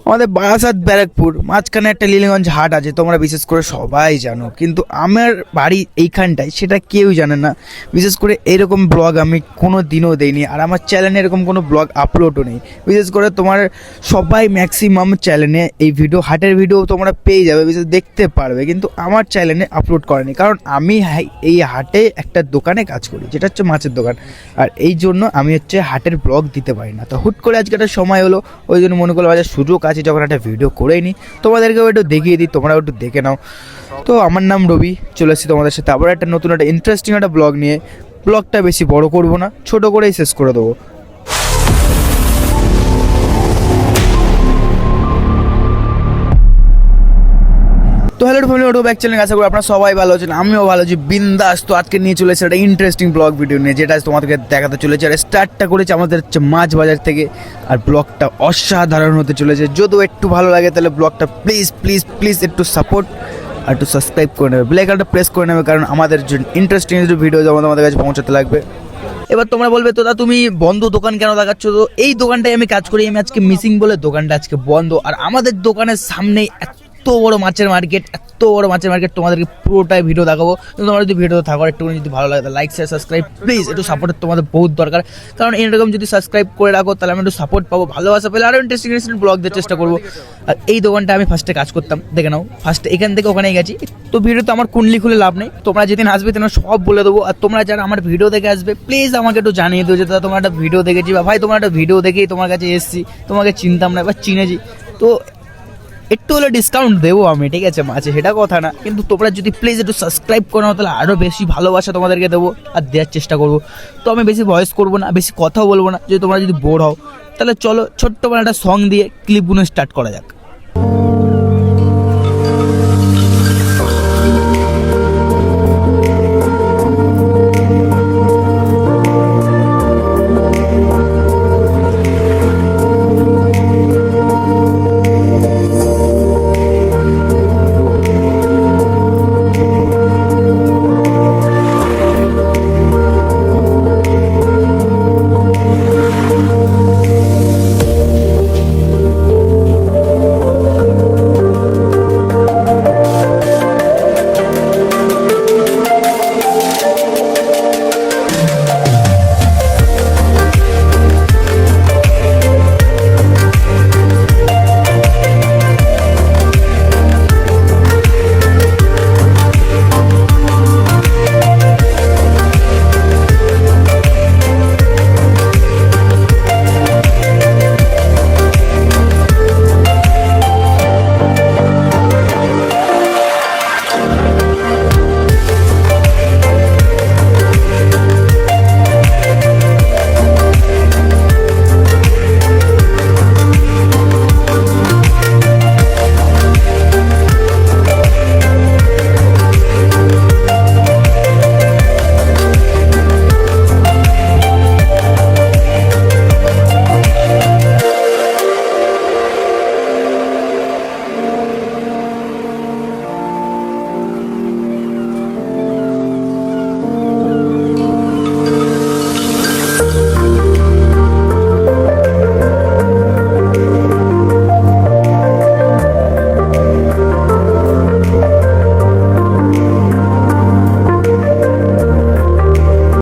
আমাদের বারাসাত ব্যারাকপুর মাঝখানে একটা লীলাগঞ্জ হাট আছে, তোমরা বিশেষ করে সবাই জানো, কিন্তু আমার বাড়ি এইখানটায় সেটা কেউ জানে না। বিশেষ করে এরকম ব্লগ আমি কোনো দিনও দেইনি, আর আমার চ্যানেলে এরকম কোনো ব্লগ আপলোডও নেই। বিশেষ করে তোমার সবাই ম্যাক্সিমাম চ্যানেলে এই ভিডিও হাটের ভিডিও তোমরা পেয়ে যাবে, বিশেষ দেখতে পারবে, কিন্তু আমার চ্যানেলে আপলোড করেনি, কারণ আমি এই হাটে একটা দোকানে কাজ করি, যেটা হচ্ছে মাছের দোকান, আর এই জন্য আমি হচ্ছে হাটের ব্লগ দিতে পারি না। তো হুট করে আজকে একটা সময় হলো, ওই জন্য মনে করলো বাজার সুযোগ আছে যখন একটা ভিডিও করেই নি, তোমাদেরকেও একটু দেখিয়ে দিই, তোমরাও একটু দেখে নাও। তো আমার নাম রবি, চলে এসেছি তোমাদের সাথে আবার একটা নতুন একটা ইন্টারেস্টিং একটা ব্লগ নিয়ে। ব্লগটা বেশি বড় করব না, ছোট করেই শেষ করে দেবো। তো হ্যালো ফ্যামিলি, ওটো ব্যাক চ্যানেল, আশা করি আপনারা সবাই ভালো আছেন, আমিও ভালো আছি, বিন্দাস। তো আজকে নিয়ে চলেছে একটা ইন্টারেস্টিং ব্লগ ভিডিও নিয়ে, যেটা তোমাদেরকে দেখাতে চলেছে। আর স্টার্টটা করেছে আমাদের হচ্ছে মাছ বাজার থেকে, আর ব্লগটা অসাধারণ হতে চলেছে। যদিও একটু ভালো লাগে তাহলে ব্লগটা প্লিজ প্লিজ প্লিজ একটু সাপোর্ট আর একটু সাবস্ক্রাইব করে নেবে, বেল আইকনটা প্রেস করে নেবে, কারণ আমাদের যে ইন্টারেস্টিং ভিডিও যেমন আমাদের কাছে পৌঁছাতে লাগবে। এবার তোমরা বলবে, তো দা তুমি বন্ধ দোকান কেন দেখাচ্ছ? তো এই দোকানটাই আমি কাজ করি, আমি আজকে মিসিং বলে দোকানটা আজকে বন্ধ। আর আমাদের দোকানের সামনেই এত বড় মাছের মার্কেট, তোমাদেরকে পুরোটাই ভিডিও দেখাবো। তোমরা যদি ভিডিও থাকো একটু যদি ভালো লাগে লাইক শেয়ার সাবস্ক্রাইব প্লিজ, একটু সাপোর্টের তোমাদের বহুত দরকার, কারণ এরকম যদি সাবস্ক্রাইব করে রাখো তাহলে আমি একটু সাপোর্ট পাবো, ভালোবাসা পেলে আরও ইন্টারেস্টিং ব্লগ দেওয়ার চেষ্টা করবো। আর এই দোকানটা আমি ফার্স্টে কাজ করতাম, দেখে নাও, ফার্স্টে এখান থেকে ওখানে গেছি। তো ভিডিও তো আমার কুণ্ডলি খুলে লাভ নেই, তোমরা যেদিন আসবে তেমন সব বলে দেবো। আর তোমরা যারা আমার ভিডিও দেখে আসবে প্লিজ আমাকে একটু জানিয়ে দিও যে দাদা তোমার একটা ভিডিও দেখেছি, বা ভাই তোমার একটা ভিডিও দেখেই তোমার কাছে এসেছি, তোমাকে চিনতাম না বা চিনেছি। তো একটু হলে ডিসকাউন্ট দেবো আমি, ঠিক আছে মাঝে, সেটা কথা না, কিন্তু তোমরা যদি প্লিজ একটু সাবস্ক্রাইব করো তাহলে আরও বেশি ভালোবাসা তোমাদেরকে দেবো আর দেওয়ার চেষ্টা করবো। তো আমি বেশি ভয়েস করবো না, বেশি কথাও বলবো না, যদি তোমরা যদি বোর হও তাহলে চলো ছোট্ট একটা সং দিয়ে ক্লিপগুলো স্টার্ট করা যাক।